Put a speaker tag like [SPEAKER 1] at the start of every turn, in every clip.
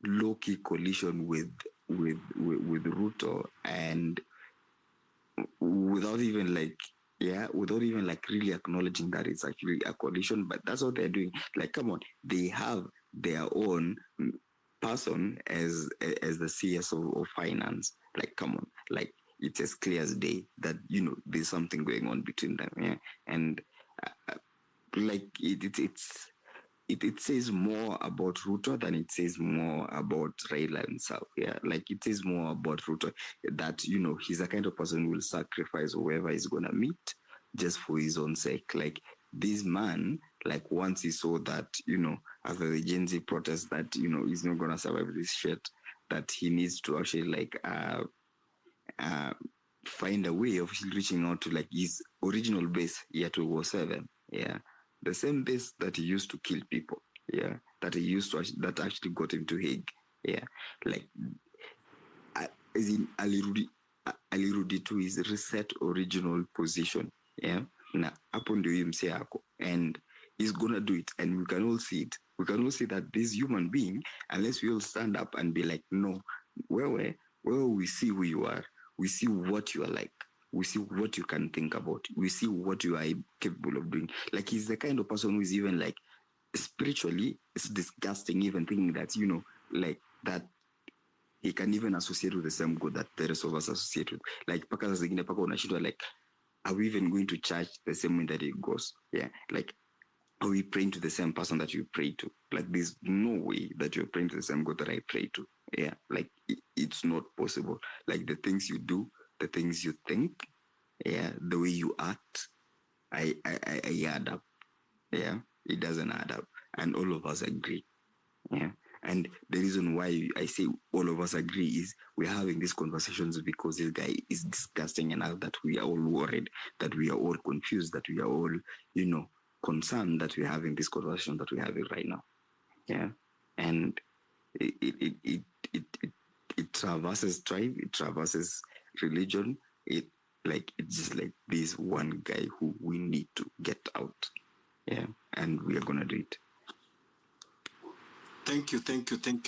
[SPEAKER 1] low-key coalition with Ruto, and without even really acknowledging that it's actually a coalition. But that's what they're doing. Like, come on, they have their own person as the CS of finance. Like, come on, like, it's as clear as day that there's something going on between them. Yeah, and like it says more about Ruto than it says more about Raila himself. Yeah, like, it says more about Ruto that he's a kind of person who will sacrifice whoever he's gonna meet just for his own sake. Like, this man, like, once he saw that after the Gen Z protest that he's not gonna survive this shit, that he needs to actually like find a way of reaching out to like his original base, year 2007. Yeah, the same base that he used to kill people. Yeah, that he used to that actually got him to Hague. Yeah, like, as in alirudi to his reset original position. Yeah, na hapo ndio hii msee ako, and he's gonna do it, and we can all see it. We can all see that this human being, unless we all stand up and be like, no, where we see who you are, we see what you are like, we see what you can think about, we see what you are capable of doing. Like, he's the kind of person who is even like, spiritually, it's disgusting even thinking that like that he can even associate with the same God that the rest of us associate with. Like, paka saa zingine paka unashindwa, like, are we even going to church the same way that he goes? Yeah, like, are we praying to the same person that you pray to? Like, there's no way that you're praying to the same God that I pray to. Yeah, like, it's not possible. Like, the things you do, the things you think, yeah, the way you act, I add up. Yeah, it doesn't add up, and all of us agree. Yeah, and the reason why I say all of us agree is we're having these conversations because this guy is disgusting enough that we are all worried, that we are all confused, that we are all concerned that we're having this conversation that we're having right now. Yeah, and it traverses tribe, it traverses religion. It's just like this one guy who we need to get out. Yeah, and we are gonna do it.
[SPEAKER 2] Thank you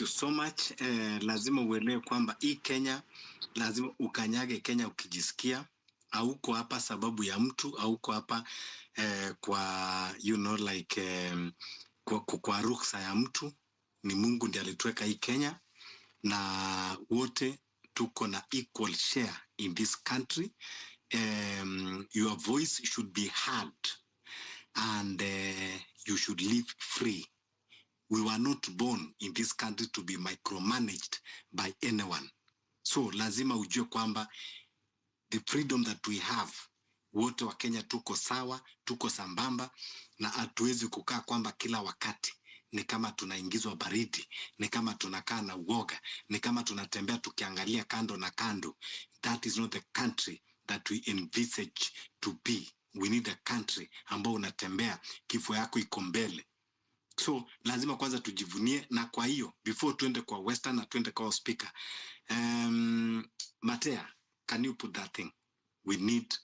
[SPEAKER 2] so much. Lazima uelewe kwamba hii Kenya, lazima ukanyage Kenya ukijisikia. Hauko hapa sababu ya mtu, hauko hapa kwa kwa ruhusa ya mtu. Ni Mungu ndiye alituweka hii Kenya, na wote tuko na equal share in this country. Your voice should be heard, and you should live free. We were not born in this country to be micromanaged by anyone. So lazima ujue kwamba the freedom that we have, wote wa Kenya tuko sawa, tuko sambamba, na hatuwezi kukaa kwamba kila wakati ni kama tunaingizwa baridi, ni kama tunakaa na uoga, ni kama tunatembea tukiangalia kando na kando. That is not the country that we envisage to be. We need a country ambao unatembea kifo yako iko mbele. So lazima kwanza tujivunie, na kwa hiyo before tuende kwa Western na tuende kwa speaker, Matea, can you put that thing? We need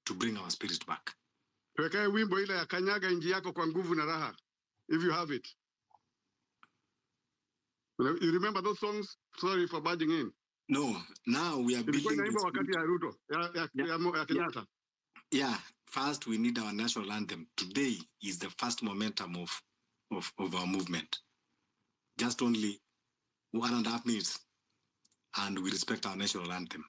[SPEAKER 2] to bring our spirit back.
[SPEAKER 3] Tuwekae wimbo ile ya kanyaga inji yako kwa nguvu na raha, if you have it. You remember those songs? Sorry for barging in.
[SPEAKER 2] No, now we are building
[SPEAKER 3] this wakati ya Ruto, ya Kenyatta.
[SPEAKER 2] Yeah, first we need our national anthem. Today is the first momentum of our movement. Just only 1.5 minutes, and we respect our national anthem.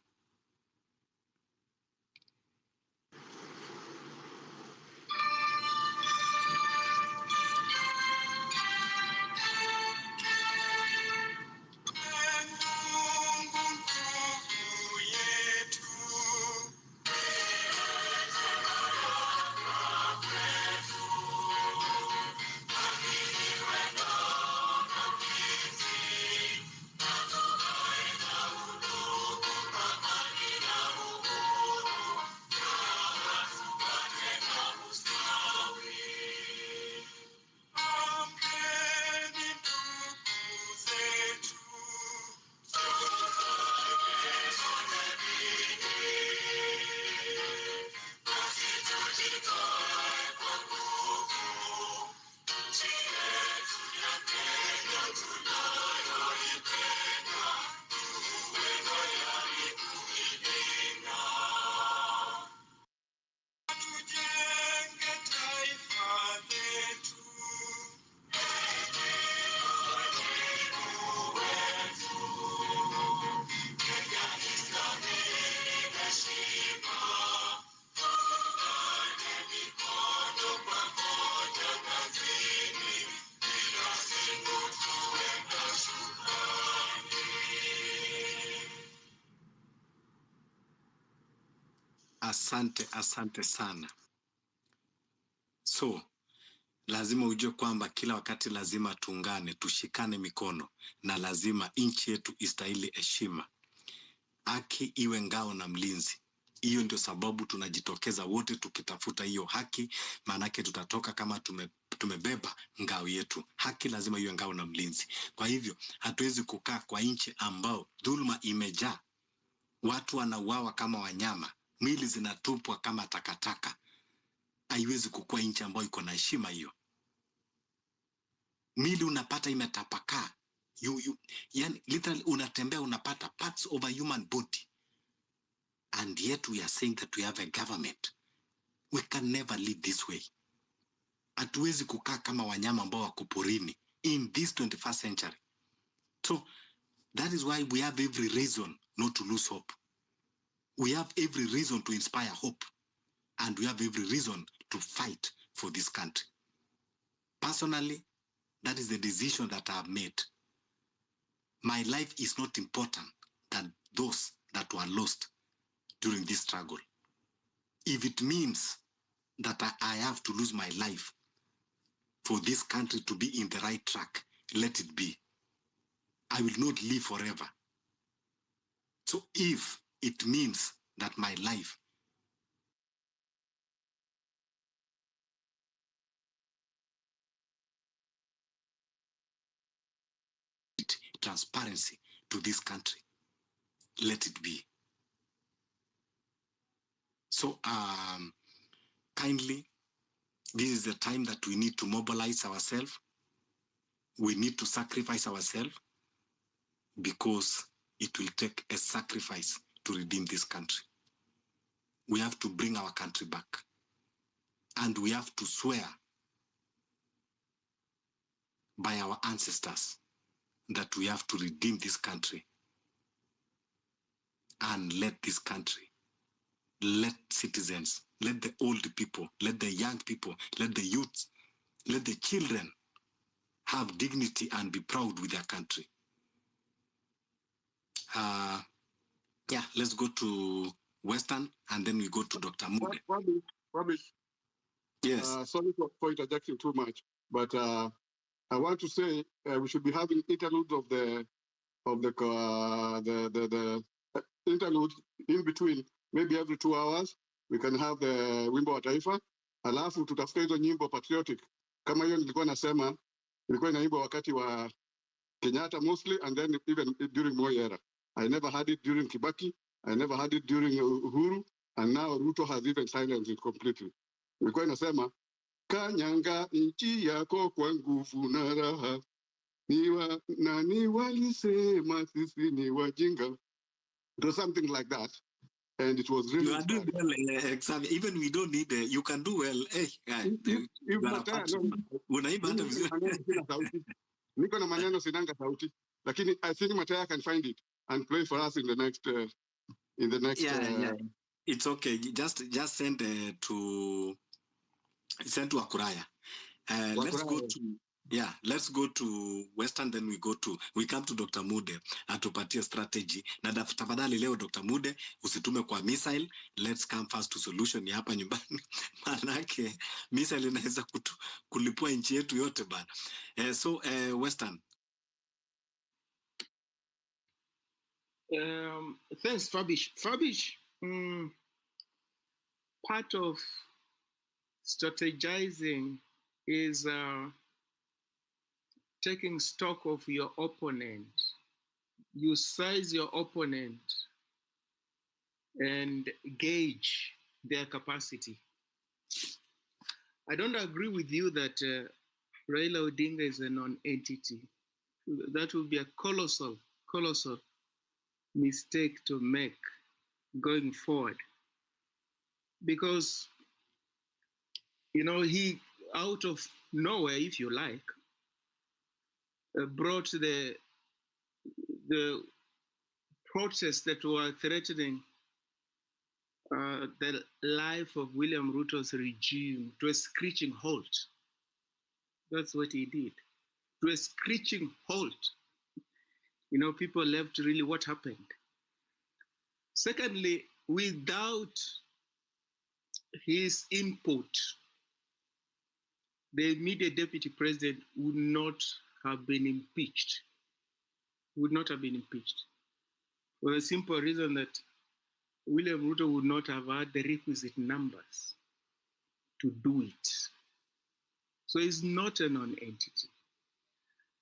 [SPEAKER 2] Asante sana. So lazima ujue kwamba kila wakati lazima tuungane, tushikane mikono, na lazima nchi yetu istahili heshima. Haki iwe ngao na mlinzi. Hiyo ndio sababu tunajitokeza wote tukitafuta hiyo haki, maanake tutatoka kama tumebeba ngao yetu. Haki lazima iwe ngao na mlinzi. Kwa hivyo hatuwezi kukaa kwa nchi ambao dhulma imejaa, watu wanauawa kama wanyama, mwili zinatupwa kama takataka. Haiwezi kukua nchi ambayo iko na heshima hiyo. Mili unapata imetapakaa. Yani literally unatembea unapata parts of a human body. And yet we are saying that we have a government. We can never live this way. Hatuwezi kukaa kama wanyama ambao wako porini in this 21st century. So that is why we have every reason not to lose hope. We have every reason to inspire hope. And we have every reason to fight for this country. Personally, that is the decision that I have made. My life is not important than those that were lost during this struggle. If it means that I have to lose my life for this country to be in the right track, let it be. I will not live forever. So if it means that my life transparency to this country, let it be. So kindly, this is the time that we need to mobilize ourselves. We need to sacrifice ourselves, because it will take a sacrifice to redeem this country. We have to bring our country back. And we have to swear by our ancestors that we have to redeem this country and let this country, let citizens, let the old people, let the young people, let the youth, let the children have dignity and be proud with their country. Yeah, let's go to Western and then we go to Dr. Mude.
[SPEAKER 3] Rubbish.
[SPEAKER 2] Yes.
[SPEAKER 3] Sorry for interjecting too much, but I want to say we should be having interludes of the interlude in between, maybe every 2 hours. We can have the wimbo wa taifa, alafu tutafuta hizo nyimbo patriotic. Kama hiyo nilikuwa nasema, ilikuwa inaimba wakati wa Kenyatta mostly, and then even during Moi era. I never had it during Kibaki, I never had it during Uhuru, and now Ruto has even silenced it completely. Ilikuwa inasema, kanyanga nchi yako kwa nguvu na raha, nani walisema sisi ni wajinga. It was something like that. And it was really...
[SPEAKER 2] You are doing well, Xavier. Even we don't need... you can do well. Hey,
[SPEAKER 3] niko na maneno sinanga sauti. Lakini I think Mataya can find it and play for us in the next...
[SPEAKER 2] Yeah. It's okay. Just send send to Akuraya. Let's go to Western, then we come to Dr. Mude atupatie strategy. Na tafadhali leo Dr. Mude usitume kwa missile. Let's come first to solution ya hapa nyumbani. Manake missile inaweza kulipua nchi yetu yote bana. Western.
[SPEAKER 4] Thanks, Fabish. Part of strategizing is taking stock of your opponent. You size your opponent and gauge their capacity. I don't agree with you that Raila Odinga is a non-entity. That would be a colossal mistake to make going forward. Because, he, out of nowhere, if you like, brought the protests that were threatening the life of William Ruto's regime to a screeching halt. That's what he did. To a screeching halt. People left really what happened. Secondly, without his input, the immediate deputy president would not have been impeached. Would not have been impeached. For the simple reason that William Ruto would not have had the requisite numbers to do it. So he's not a non-entity.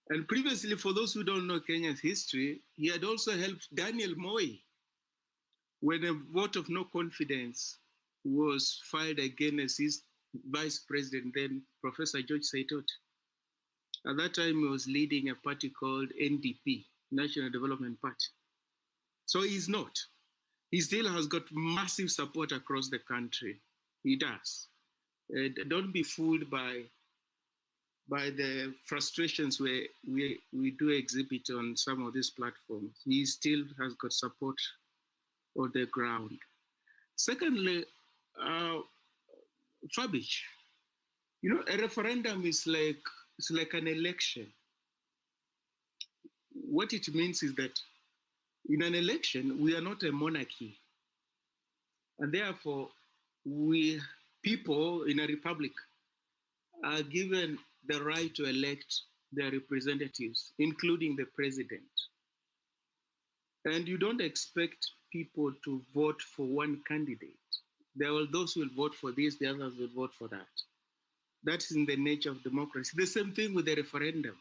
[SPEAKER 4] And previously, for those who don't know Kenya's history, he had also helped Daniel Moi when a vote of no confidence was filed against his vice president, then Professor George Saitot. At that time, he was leading a party called NDP, National Development Party. So he's not. He still has got massive support across the country. He does. Don't be fooled by the frustrations we do exhibit on some of these platforms. He still has got support on the ground. Secondly, Fabish, a referendum is like an election. What it means is that in an election, we are not a monarchy. And therefore, we people in a republic are given the right to elect their representatives, including the president. And you don't expect people to vote for one candidate. There are those who will vote for this, the others will vote for that. That's in the nature of democracy. The same thing with the referendum.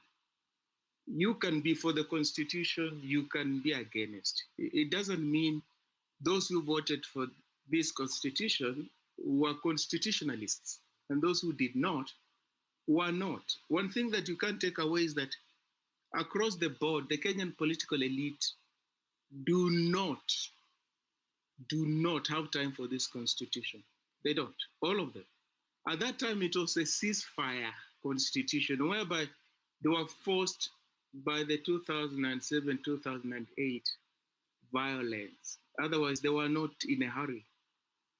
[SPEAKER 4] You can be for the constitution, you can be against. It doesn't mean those who voted for this constitution were constitutionalists, and those who did not were not. One thing that you can't take away is that across the board, the Kenyan political elite do not have time for this constitution. They don't, all of them. At that time, it was a ceasefire constitution whereby they were forced by the 2007-2008 violence. Otherwise, they were not in a hurry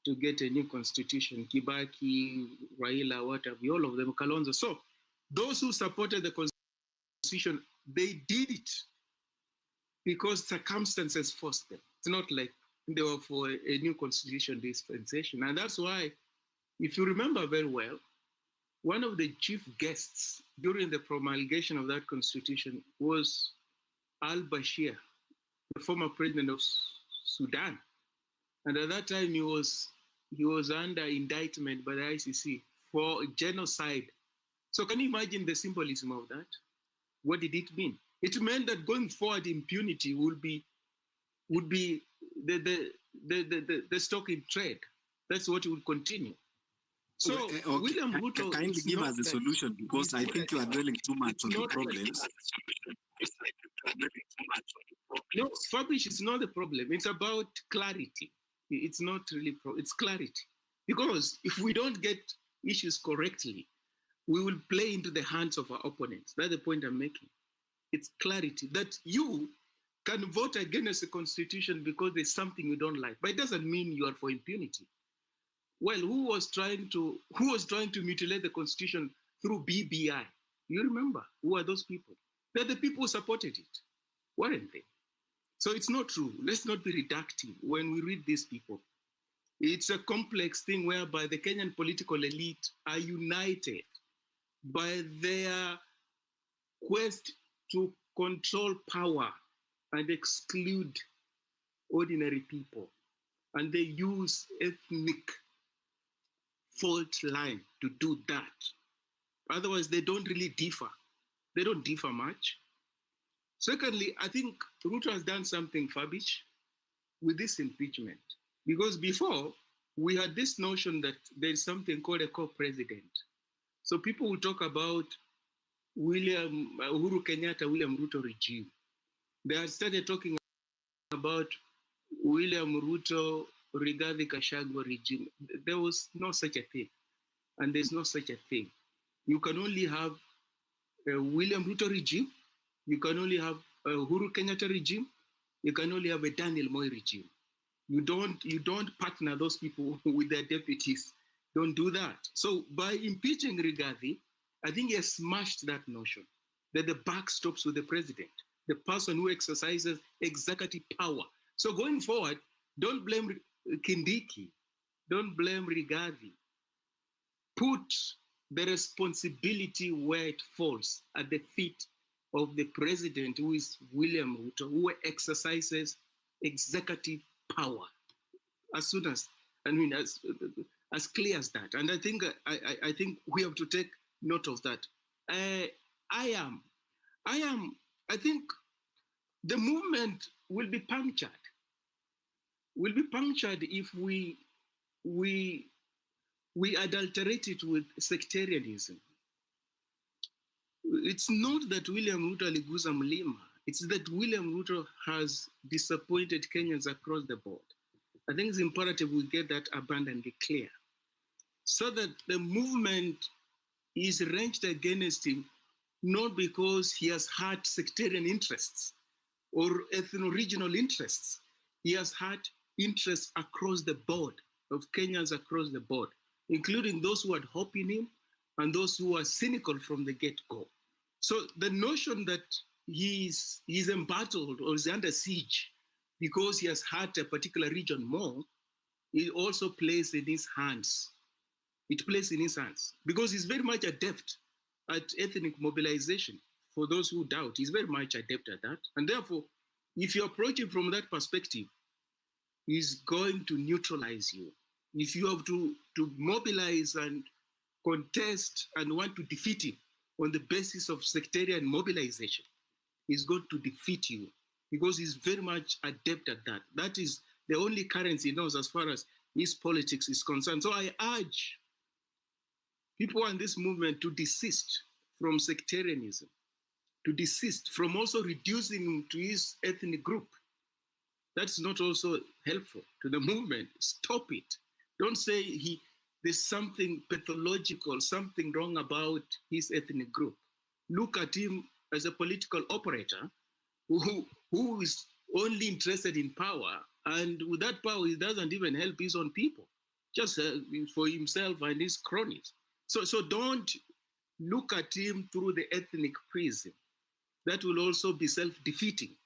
[SPEAKER 4] to get a new constitution. Kibaki, Raila, whatever, all of them, Kalonzo. So those who supported the constitution, they did it because circumstances forced them. It's not like they were for a new constitution dispensation. And that's why, if you remember very well, one of the chief guests during the promulgation of that constitution was al-Bashir, the former president of Sudan. And at that time, he was under indictment by the ICC for genocide. So can you imagine the symbolism of that? What did it mean? It meant that going forward, impunity would be the stock in trade. That's what would continue. So
[SPEAKER 2] Okay.
[SPEAKER 4] William Ruto
[SPEAKER 2] kindly give us the solution, because I think you are dwelling too much on the problems.
[SPEAKER 4] No, Fabish is not the problem. It's about clarity. It's not really it's clarity. Because if we don't get issues correctly, we will play into the hands of our opponents. That's the point I'm making. It's clarity that you can vote against the constitution because there's something you don't like, but it doesn't mean you are for impunity. Well, who was trying to mutilate the constitution through BBI? You remember who are those people? They're the people who supported it, weren't they? So it's not true. Let's not be reductive when we read these people. It's a complex thing whereby the Kenyan political elite are united by their quest to control power and exclude ordinary people. And they use ethnic fault line to do that. Otherwise, they don't really differ. They don't differ much. Secondly, I think Ruto has done something, Fabish, with this impeachment. Because before, we had this notion that there's something called a co-president. So people will talk about Uhuru Kenyatta, William Ruto regime. They had started talking about William Ruto, Rigathi Gachagua regime. There was no such a thing. And there's no such a thing. You can only have a William Ruto regime. You can only have a Uhuru Kenyatta regime. You can only have a Daniel Moi regime. You don't partner those people with their deputies. Don't do that. So by impeaching Rigathi, I think he has smashed that notion that the buck stops with the president, the person who exercises executive power. So going forward, don't blame Kindiki Don't blame Rigathi. Put the responsibility where it falls, at the feet of the president, who is William Ruto, who exercises executive power. As soon as, I mean, as clear as that. And I think we have to take note of that. I think the movement will be punctured. Will be punctured if we adulterate it with sectarianism. It's not that William Ruto aliguza mlima. It's that William Ruto has disappointed Kenyans across the board. I think it's imperative we get that abundantly clear, so that the movement is ranged against him, not because he has had sectarian interests or ethno-regional interests. He has had interests across the board, of Kenyans across the board, including those who had hope in him and those who are cynical from the get-go. So the notion that he's embattled or is under siege because he has had a particular region more, it also plays in his hands. It plays in his hands because he's very much adept at ethnic mobilization. For those who doubt, he's very much adept at that. And therefore, if you approach it from that perspective, he's going to neutralize you. If you have to mobilize and contest and want to defeat him on the basis of sectarian mobilization, he's going to defeat you because he's very much adept at that. That is the only currency he knows as far as his politics is concerned. So I urge people in this movement to desist from sectarianism, to desist from also reducing him to his ethnic group. That's not also helpful to the movement. Stop it. Don't say there's something pathological, something wrong about his ethnic group. Look at him as a political operator who is only interested in power, and with that power, he doesn't even help his own people, just for himself and his cronies. So don't look at him through the ethnic prism. That will also be self-defeating,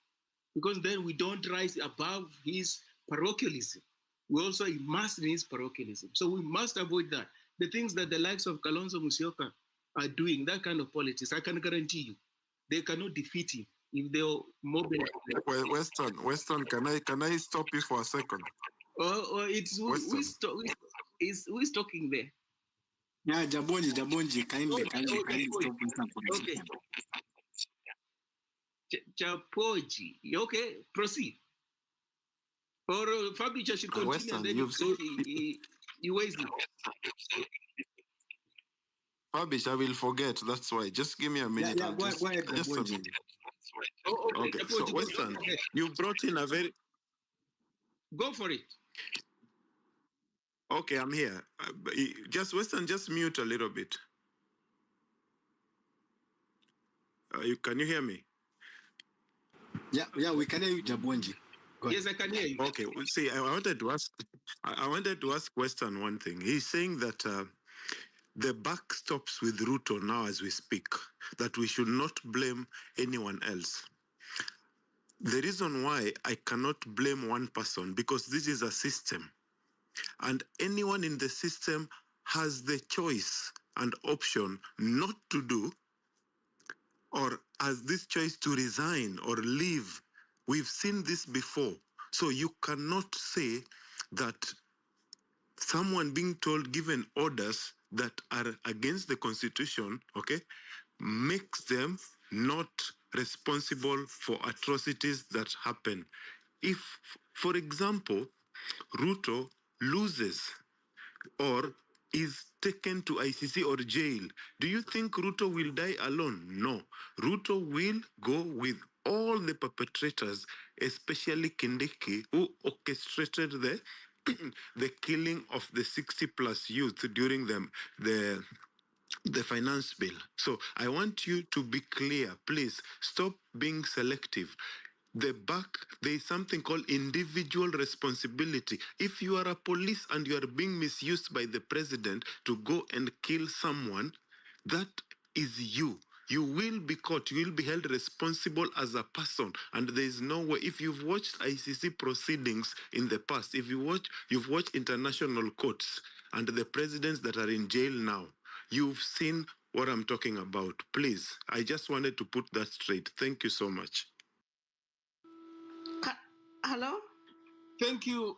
[SPEAKER 4] because then we don't rise above his parochialism. We also immerse in his parochialism. So we must avoid that. The things that the likes of Kalonzo Musyoka are doing, that kind of politics, I can guarantee you, they cannot defeat him if they are mobilized.
[SPEAKER 5] Well, Western, can I stop you for a second?
[SPEAKER 4] It's who is talking there?
[SPEAKER 2] Yeah, Jabonji, kindly stop Western for a
[SPEAKER 4] Okay.
[SPEAKER 2] second.
[SPEAKER 4] Chapoji. Okay, proceed. Or Fabrice should continue.
[SPEAKER 5] Western,
[SPEAKER 4] and then
[SPEAKER 5] you've seen...
[SPEAKER 4] you waste it.
[SPEAKER 5] Fabish, I will forget. That's why. Just give me a minute.
[SPEAKER 2] Go ahead,
[SPEAKER 5] just a minute. Okay. So,
[SPEAKER 4] Chapoji,
[SPEAKER 5] Western, you brought in a very...
[SPEAKER 4] Go for it.
[SPEAKER 5] Okay, I'm here. Just Western, just mute a little bit. Can you hear me?
[SPEAKER 2] Yeah, we can hear you, Jabonji.
[SPEAKER 4] Yes, I can hear you.
[SPEAKER 5] Okay. Well, see, I wanted to ask Western one thing. He's saying that the buck stops with Ruto now as we speak, that we should not blame anyone else. The reason why I cannot blame one person, because this is a system, and anyone in the system has the choice and option not to do, or has this choice to resign or leave. We've seen this before. So you cannot say that someone being told, given orders that are against the Constitution, okay, makes them not responsible for atrocities that happen. If, for example, Ruto loses or is taken to ICC or jail, do you think Ruto will die alone? No. Ruto will go with all the perpetrators, especially Kindiki, who orchestrated the killing of the 60-plus youth during the finance bill. So I want you to be clear. Please stop being selective. There is something called individual responsibility. If you are a police and you are being misused by the president to go and kill someone, that is you. you will be caught. You will be held responsible as a person. And there is no way. If you've watched ICC proceedings in the past, if you've watched international courts and the presidents that are in jail now, you've seen what I'm talking about. Please, I just wanted to put that straight. Thank you so much.
[SPEAKER 6] Hello?
[SPEAKER 4] Thank you,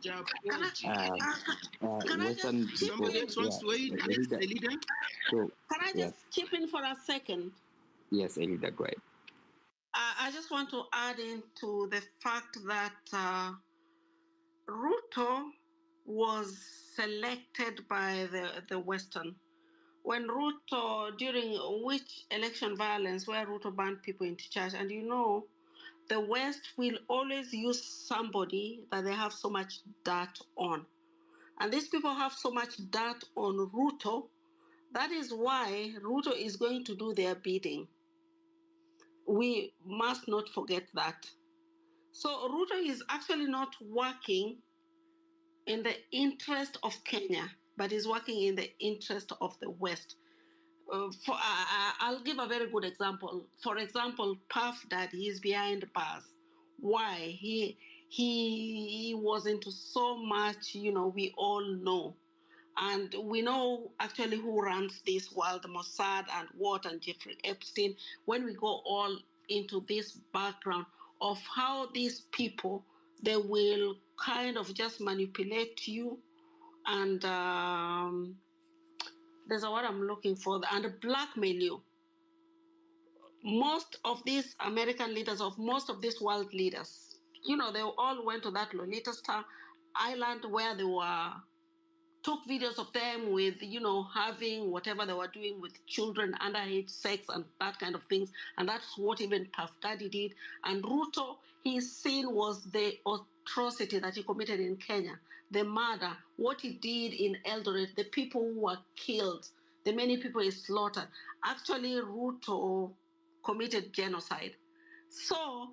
[SPEAKER 4] Japoji.
[SPEAKER 6] Can I just chip
[SPEAKER 4] Somebody
[SPEAKER 6] in?
[SPEAKER 4] else wants to aid? Alex, the leader?
[SPEAKER 1] So,
[SPEAKER 6] Can I just chip in for a second?
[SPEAKER 1] yes, Elida, go ahead.
[SPEAKER 6] I just want to add into the fact that Ruto was selected by the Western. When Ruto, during which election violence where Ruto banned people into church, and you know, the West will always use somebody that they have so much dirt on. And these people have so much dirt on Ruto. That is why Ruto is going to do their bidding. We must not forget that. So Ruto is actually not working in the interest of Kenya, but is working in the interest of the West. I'll give a very good example. For example, Puff Daddy is behind bars. Why? He was into so much, we all know. And we know actually who runs this world, Mossad and Watt and Jeffrey Epstein, when we go all into this background of how these people, they will kind of just manipulate you and there's a word I'm looking for, and blackmail you. Most of these American leaders, of most of these world leaders, they all went to that Lolita Star Island where they took videos of them with, having whatever they were doing with children, underage sex and that kind of things. And that's what even Puff Daddy did. And Ruto, his sin was the atrocity that he committed in Kenya, the murder, what he did in Eldoret, the people who were killed, the many people he slaughtered. Actually, Ruto committed genocide. So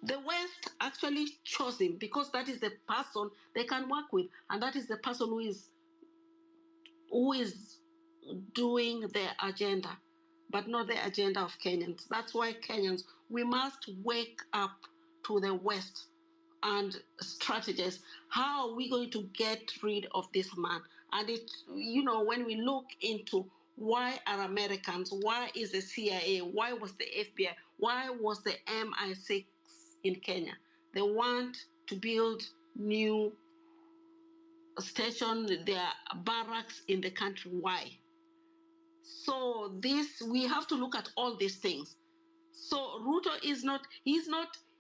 [SPEAKER 6] the West actually chose him because that is the person they can work with, and that is the person who is doing their agenda, but not the agenda of Kenyans. That's why Kenyans, we must wake up to the West and strategize. How are we going to get rid of this man? And when we look into why are Americans, why is the CIA, why was the FBI, why was the MI6 in Kenya? They want to build new station, their barracks in the country. Why? So we have to look at all these things. So Ruto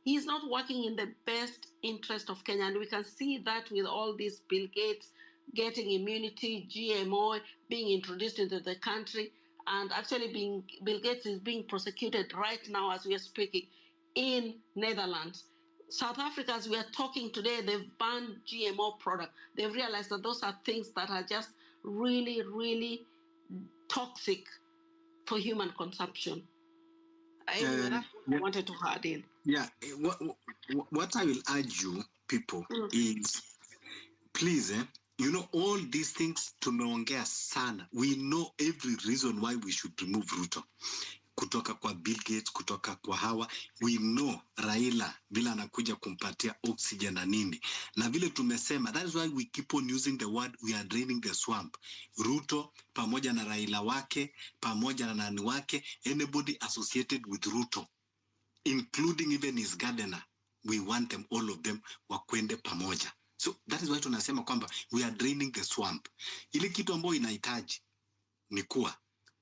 [SPEAKER 6] he's not working in the best interest of Kenya. And we can see that with all these Bill Gates getting immunity, GMO being introduced into the country, and actually Bill Gates is being prosecuted right now as we are speaking in Netherlands. South Africa, as we are talking today, they've banned GMO products. They've realized that those are things that are just really, really toxic for human consumption. Anyway, that's what I wanted to add in.
[SPEAKER 2] Yeah, what I will urge you people is, please, all these things tumeongea sana. We know every reason why we should remove Ruto. Kutoka kwa Bill Gates, kutoka kwa hawa, we know Raila vile anakuja kumpatia oxygen na nini. Na vile tumesema, that is why we keep on using the word we are draining the swamp. Ruto, pamoja na Raila wake, pamoja na nani wake, anybody associated with Ruto, including even his gardener, we want them, all of them, wakwende pamoja. So that is why tunasema kwamba we are draining the swamp. Ile kitu ambayo inahitaji ni kuwa,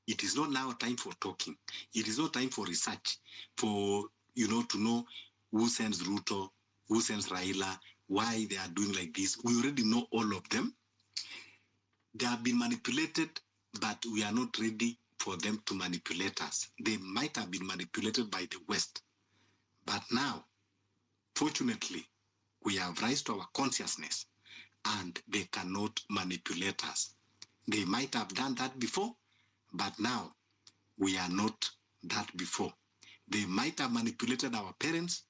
[SPEAKER 2] it is not now time for talking. It is not time for research, for, to know who sends Ruto, who sends Raila, why they are doing like this. We already know all of them. They have been manipulated, but we are not ready for them to manipulate us. They might have been manipulated by the West. But now, fortunately, we have rise to our consciousness and they cannot manipulate us. They might have done that before, but now we are not that before. They might have manipulated our parents,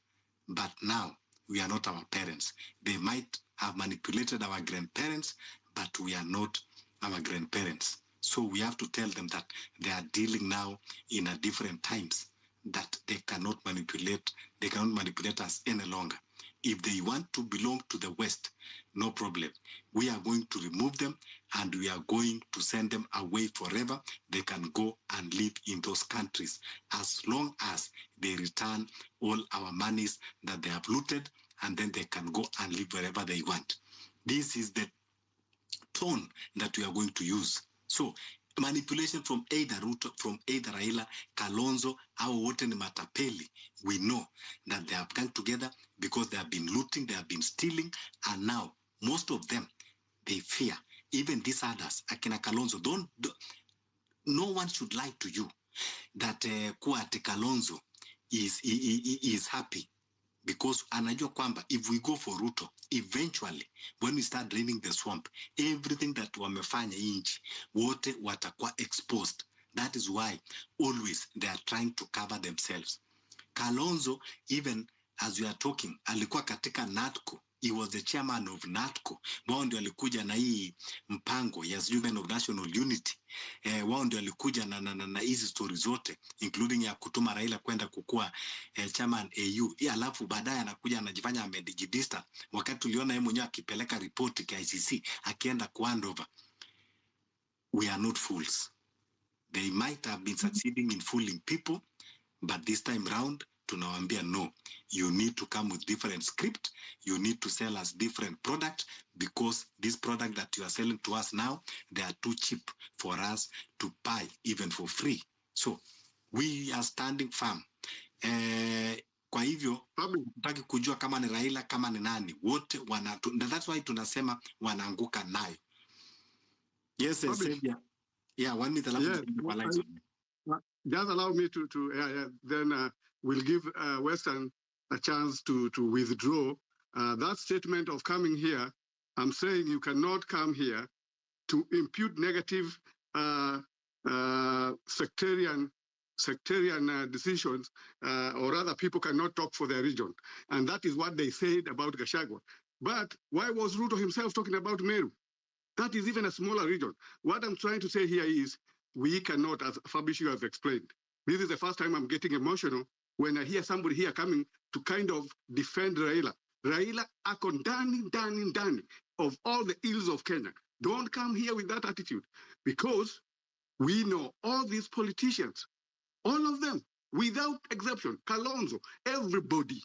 [SPEAKER 2] but now we are not our parents. They might have manipulated our grandparents, but we are not our grandparents. So we have to tell them that they are dealing now in a different times, that they cannot manipulate us any longer. If they want to belong to the West, no problem. We are going to remove them and we are going to send them away forever. They can go and live in those countries as long as they return all our monies that they have looted, and then they can go and live wherever they want. This is the tone that we are going to use. So manipulation from either Ruto, from either Raila, Kalonzo, our wote ni matapeli, we know that they have come together because they have been looting, they have been stealing, and now most of them, they fear. Even these others, Akina Kalonzo, don't no one should lie to you that Kuate Kalonzo is happy, because anajua kwamba if we go for Ruto, eventually when we start draining the swamp, everything that wamefanya inchi wote watakuwa exposed. That is why always they are trying to cover themselves. Kalonzo, even as we are talking, alikuwa katika NATCO. He was the chairman of NATCO. Wao ndio alikuja na hii mpango ya Union of National Unity. Wao ndio alikuja na hizi story zote, including ya kutuma Raila kwenda kukua chairman AU. Alafu baadaye anakuja anajifanya amedijidista, wakati tuliona yeye mwenyewe akipeleka report kwa ICC akienda kwa handover. We are not fools. They might have been succeeding in fooling people, but this time round, tunawaambia no. You need to come with different script. You need to sell us different product, because this product that you are selling to us now, they are too cheap for us to buy even for free. So we are standing firm. Kwa hivyo tutaki kujua kama ni Raila, kama ni nani, wote that's why tunasema wanaanguka nayo. Yes, yeah, 1 minute left.
[SPEAKER 3] Just allow me to then we'll give Western a chance to withdraw that statement of coming here. I'm saying you cannot come here to impute negative sectarian decisions, or rather people cannot talk for their region. And that is what they said about Gachagua. But why was Ruto himself talking about Meru? That is even a smaller region. What I'm trying to say here is we cannot, as Fabricio has explained, this is the first time I'm getting emotional when I hear somebody here coming to kind of defend Raila. Raila ako ndani of all the ills of Kenya. Don't come here with that attitude, because we know all these politicians, all of them, without exception, Kalonzo, everybody,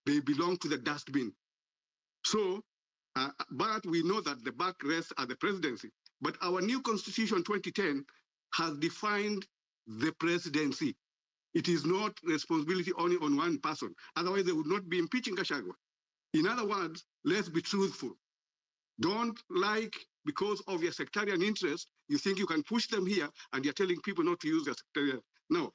[SPEAKER 3] they belong to the dustbin. So, but we know that the back rests at the presidency. But our new constitution 2010 has defined the presidency. It is not responsibility only on one person. Otherwise, they would not be impeaching Gachagua. In other words, let's be truthful. Don't because of your sectarian interest, you think you can push them here and you're telling people not to use their sectarian. No.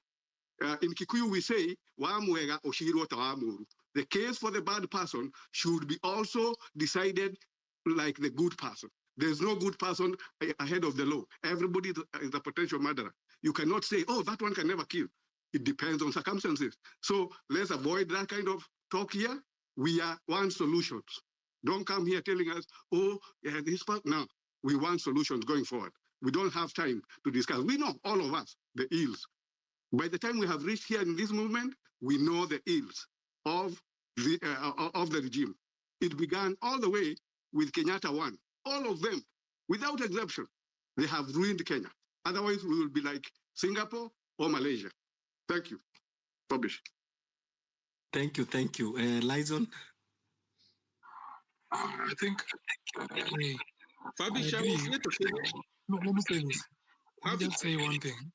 [SPEAKER 3] In Kikuyu, we say, Wamwega Oshiro Tawamuru. The case for the bad person should be also decided like the good person. There's no good person ahead of the law. Everybody is a potential murderer. You cannot say, oh, that one can never kill. It depends on circumstances. So let's avoid that kind of talk here. We want solutions. Don't come here telling us, oh, yeah, this part. No, we want solutions going forward. We don't have time to discuss. We know, all of us, the ills. By the time we have reached here in this movement, we know the ills of the regime. It began all the way with Kenyatta 1. All of them, without exception, they have ruined Kenya. Otherwise, we will be like Singapore or Malaysia. Thank you. Publish.
[SPEAKER 2] Thank you. Lyson?
[SPEAKER 7] I think
[SPEAKER 4] Fabi,
[SPEAKER 7] I
[SPEAKER 4] shall
[SPEAKER 7] agree.
[SPEAKER 4] we say to finish?
[SPEAKER 7] No, let me say this. Let me just say one thing.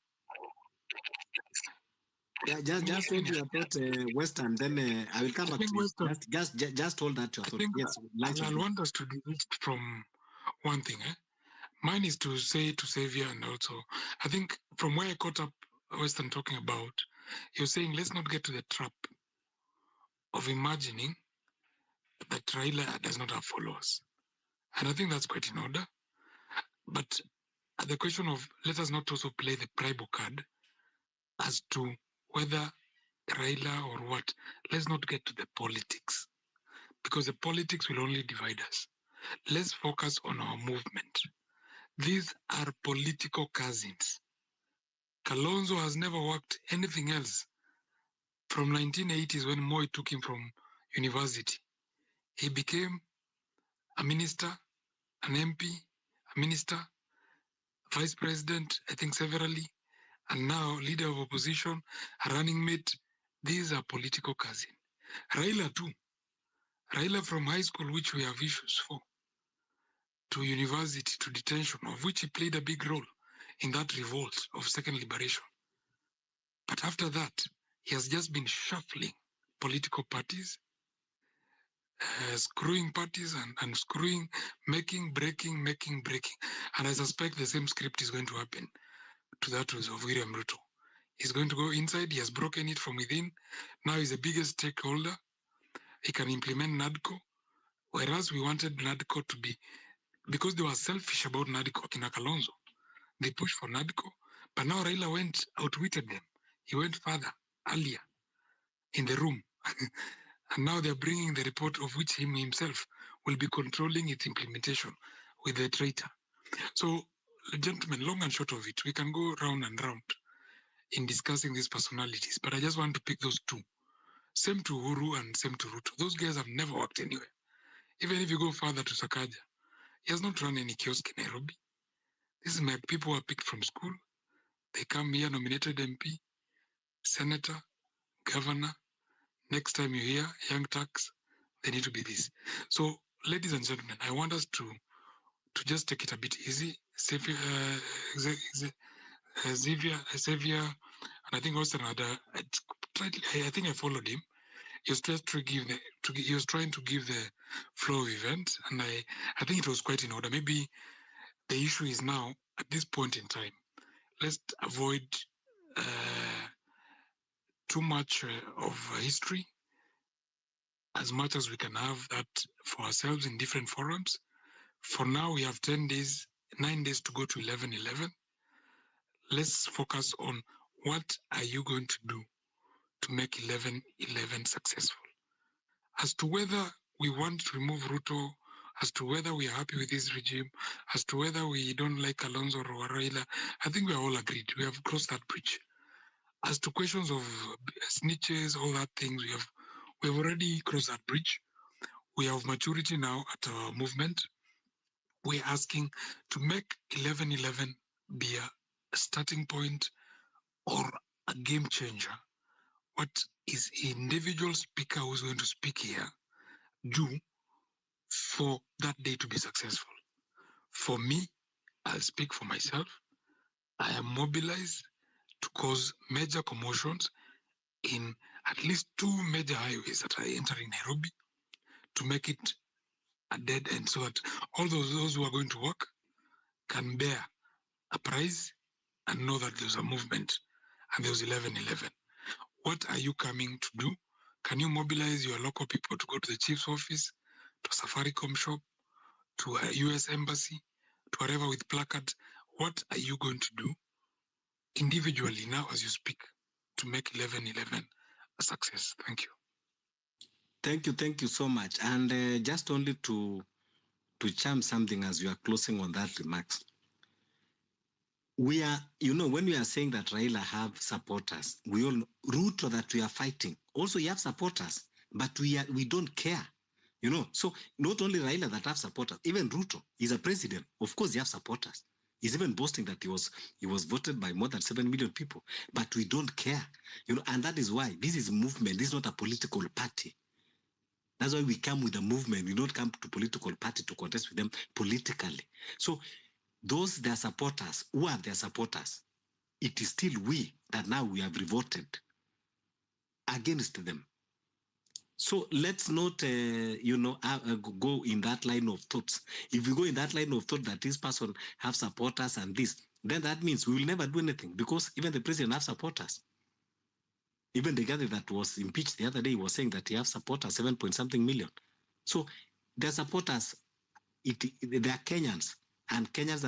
[SPEAKER 2] Yeah, just hold your thought, Western. Then I will come back to you.
[SPEAKER 7] Western,
[SPEAKER 2] Just hold that your
[SPEAKER 7] I
[SPEAKER 2] thought.
[SPEAKER 7] think
[SPEAKER 2] Yes,
[SPEAKER 7] I'll want us to desist from one thing. Mine is to say to Xavier, and also, I think from where I caught up Western talking about, you're saying let's not get to the trap of imagining that Raila does not have followers. And I think that's quite in order. But the question of let us not also play the tribal card as to whether Raila or what. Let's not get to the politics, because the politics will only divide us. Let's focus on our movement. These are political cousins. Kalonzo has never worked anything else from 1980s when Moi took him from university. He became a minister, an MP, a minister, vice president, I think severally, and now leader of opposition, a running mate. These are political cousins. Raila too. Raila from high school, which we have issues for, to university, to detention, of which he played a big role in that revolt of second liberation. But after that, he has just been shuffling political parties, screwing parties and screwing, breaking. And I suspect the same script is going to happen to that of William Ruto. He's going to go inside. He has broken it from within. Now he's the biggest stakeholder. He can implement NADCO, whereas we wanted NADCO to be, because they were selfish about NADCO in Kalonzo. They pushed for NADCO, but now Raila went, outwitted them. He went further, earlier, in the room. And now they're bringing the report of which him himself will be controlling its implementation with the traitor. So, gentlemen, long and short of it, we can go round and round in discussing these personalities, but I just want to pick those two. Same to Uhuru and same to Ruto. Those guys have never worked anywhere. Even if you go further to Sakaja, he has not run any kiosk in Nairobi. This is my people who are picked from school. They come here, nominated MP, senator, governor. Next time you hear young tax, they need to be this. So, ladies and gentlemen, I want us to just take it a bit easy. Xavier, and I think also another. I think I followed him. He was trying to give the flow of events, and I think it was quite in order. Maybe the issue is now at this point in time, let's avoid too much of history, as much as we can have that for ourselves in different forums. For now, we have 9 days to go to 11/11. Let's focus on what are you going to do to make 11/11 successful. As to whether we want to remove Ruto, as to whether we are happy with this regime, as to whether we don't like Kalonzo or Raila, I think we are all agreed. We have crossed that bridge. As to questions of snitches, all that things, we have already crossed that bridge. We have maturity now at our movement. We're asking to make 11/11 be a starting point or a game changer. What is individual speaker who's going to speak here do for that day to be successful? For me, I'll speak for myself. I am mobilized to cause major commotions in at least 2 major highways that are entering Nairobi, to make it a dead end so that all those who are going to work can bear a price and know that there's a movement and there's 11/11. What are you coming to do? Can you mobilize your local people to go to the chief's office, to a Safaricom shop, to a US embassy, to wherever with placards? What are you going to do individually now as you speak to make 11/11 a success? Thank you.
[SPEAKER 2] Thank you so much. And just only to chime something as you are closing on that remarks. We are, when we are saying that Raila have supporters, we all know, Ruto that we are fighting, also you have supporters, but we don't care. So not only Raila that have supporters, even Ruto is a president. Of course, he have supporters. He's even boasting that he was voted by more than 7 million people, but we don't care. And that is why this is a movement. This is not a political party. That's why we come with a movement. We don't come to political party to contest with them politically. So those their supporters, who are their supporters? It is still we that now we have revolted against them. So let's not, go in that line of thoughts. If we go in that line of thought that this person have supporters and this, then that means we will never do anything, because even the president have supporters. Even the guy that was impeached the other day was saying that he have supporters, 7-point-something million. So their supporters, they are Kenyans, and Kenyans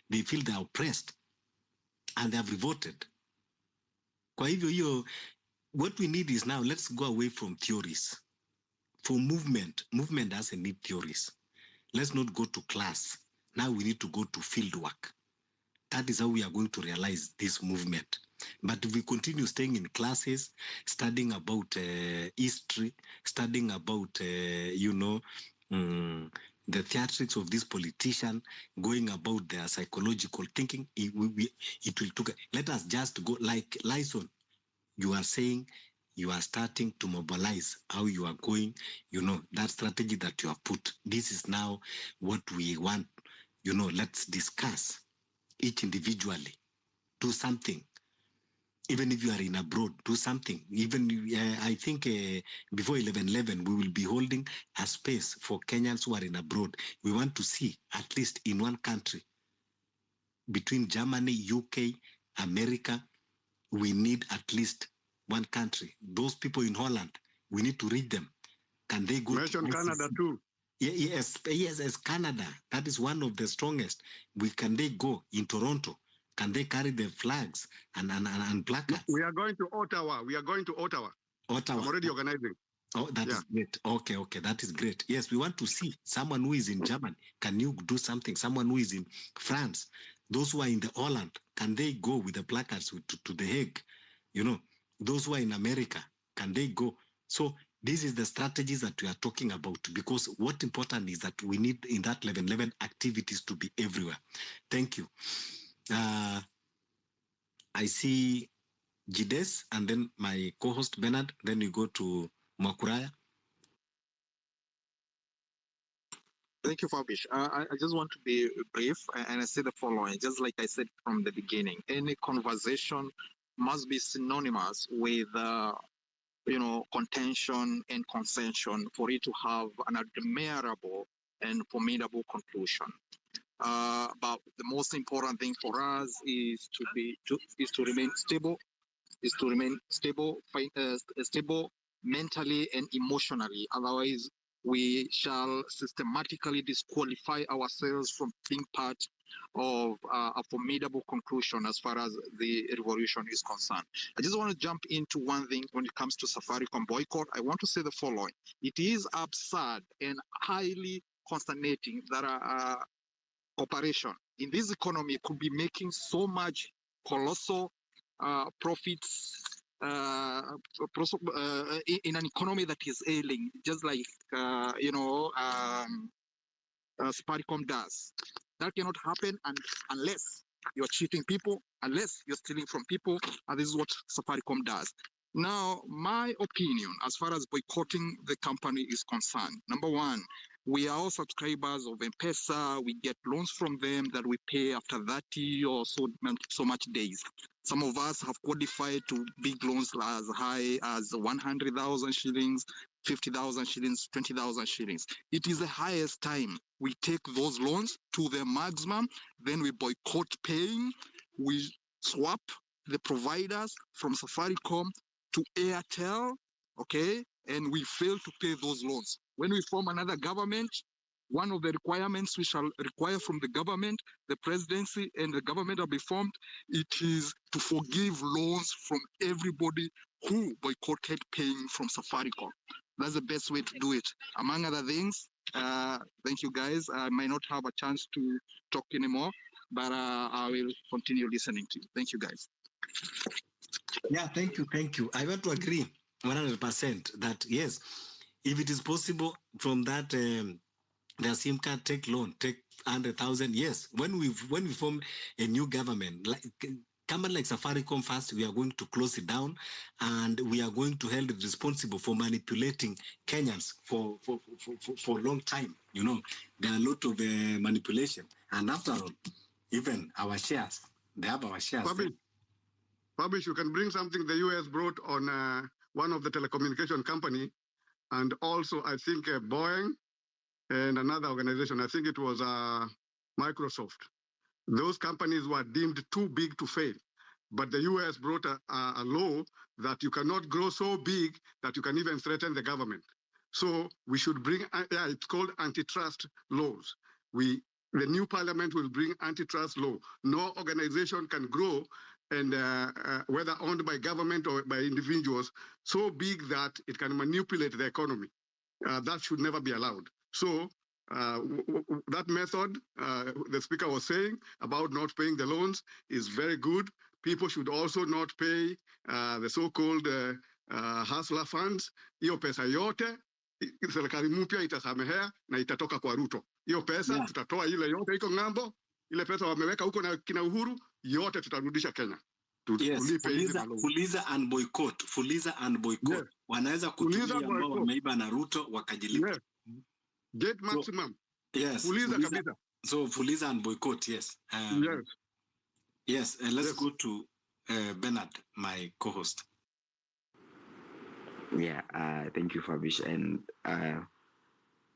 [SPEAKER 2] they feel they are oppressed, and they have revolted. Kwa hivyo, what we need is now, let's go away from theories. For movement doesn't need theories. Let's not go to class. Now we need to go to field work. That is how we are going to realize this movement. But if we continue staying in classes, studying about history, studying about, the theatrics of this politician, going about their psychological thinking, it will take. Let us just go like Lyson. You are saying you are starting to mobilize how you are going, that strategy that you have put. This is now what we want, let's discuss each individually. Do something. Even if you are in abroad, do something. Even I think before 11/11, we will be holding a space for Kenyans who are in abroad. We want to see at least in one country, between Germany, UK, America, we need at least one country. Those people in Holland, we need to read them. Can they go
[SPEAKER 3] mention
[SPEAKER 2] to
[SPEAKER 3] Canada too?
[SPEAKER 2] Yes, as Canada. That is one of the strongest. Can they go in Toronto? Can they carry the flags and placards?
[SPEAKER 3] We are going to Ottawa.
[SPEAKER 2] Ottawa.
[SPEAKER 3] I'm already organizing.
[SPEAKER 2] Oh, that is great. Okay, that is great. Yes, we want to see someone who is in Germany. Can you do something? Someone who is in France. Those who are in the Holland, can they go with the placards to the Hague? Those who are in America, can they go? So this is the strategies that we are talking about, because what important is that we need in that 11/11 activities to be everywhere. Thank you. I see Jides and then my co-host Bernard, then we go to Makuraya.
[SPEAKER 8] Thank you, Fabish. I just want to be brief and I say the following, just like I said from the beginning, any conversation must be synonymous with, contention and consension for it to have an admirable and formidable conclusion. But the most important thing for us is to remain stable, stable mentally and emotionally. Otherwise, we shall systematically disqualify ourselves from being part of a formidable conclusion as far as the revolution is concerned. I just want to jump into one thing when it comes to Safaricom boycott. I want to say the following. It is absurd and highly consternating that operation in this economy could be making so much colossal profits in an economy that is ailing, just like Safaricom does. That cannot happen unless you're cheating people, unless you're stealing from people, and this is what Safaricom does. Now, my opinion, as far as boycotting the company is concerned, number one, we are all subscribers of M-Pesa. We get loans from them that we pay after 30 or so much days. Some of us have qualified to big loans as high as 100,000 shillings, 50,000 shillings, 20,000 shillings. It is the highest time we take those loans to the maximum, then we boycott paying, we swap the providers from Safaricom to Airtel, okay, and we fail to pay those loans. When we form another government, one of the requirements we shall require from the government, the presidency and the government will be formed, it is to forgive loans from everybody who boycotted paying from Safaricom. That's the best way to do it. Among other things, thank you guys. I might not have a chance to talk anymore, but I will continue listening to you. Thank you guys.
[SPEAKER 2] Yeah, thank you. I want to agree 100% that yes, if it is possible from that the SIM card take loan, take 100,000. Yes, when we form a new government, like company like Safaricom first, we are going to close it down, and we are going to hold it responsible for manipulating Kenyans for a long time. There are a lot of manipulation, and after all, even our shares, they have our shares.
[SPEAKER 3] Fabish, you can bring something the US brought on one of the telecommunication company, and also I think Boeing and another organization. I think it was Microsoft. Those companies were deemed too big to fail. But the US brought a law that you cannot grow so big that you can even threaten the government. So we should bring, it's called antitrust laws. The new parliament will bring antitrust law. No organization can grow, and whether owned by government or by individuals, so big that it can manipulate the economy. That should never be allowed. So that method the speaker was saying about not paying the loans is very good. People should also not pay the so-called hustler funds. Hiyo pesa yote serikali mpya itasamehea na itatoka kwa Ruto. Hiyo pesa tutatoa ile yote iko ng'ambo, ile pesa wameweka huko na kina Uhuru yote tutarudisha Kenya.
[SPEAKER 2] Fuliza and boycott. Yes. Wanaweza kutumia ambao wameiba na Ruto wakajilipa.
[SPEAKER 3] Yes. Get maximum.
[SPEAKER 2] Yes.
[SPEAKER 3] Fuliza kabisa.
[SPEAKER 2] So Fuliza and boycott, yes. Yes, let's go to Bernard, my co-host.
[SPEAKER 1] Yeah, thank you, Fabish. And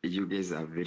[SPEAKER 1] you guys are very